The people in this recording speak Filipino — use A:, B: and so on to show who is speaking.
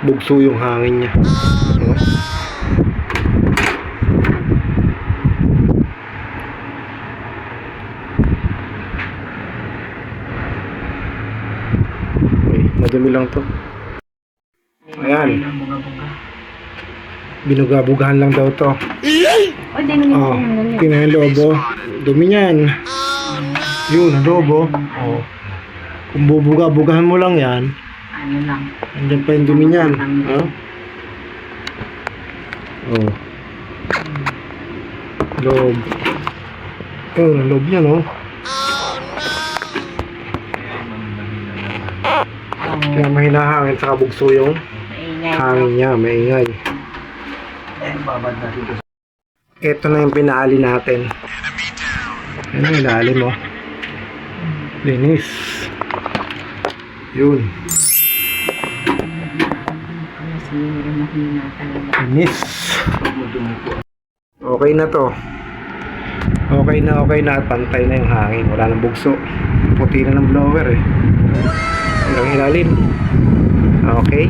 A: bugso yung hangin niya. No? Okay, madumi lang to. Ayan. Binuga-bugahan lang daw to. Oh, tingnan yung lobo. Dumi niyan. Yun, ang lobo. Oh. Kung bubuga-bugahan mo lang yan,
B: Ano lang.
A: andyan pa yung dumi niyan. Oh. Oh. Lob. Oh, ang lob niya, no? Kaya mahinahangin sa kabugso yung
B: Maingay.
A: hangin niya, maingay. Ito na yung pinaali natin. Ano yung ilalim mo? Linis. Yun. Linis. Okay na to. Okay na at pantay na yung hangin. Wala nang bugso. Puti na ng blower eh. Hanggang ilalim. Okay.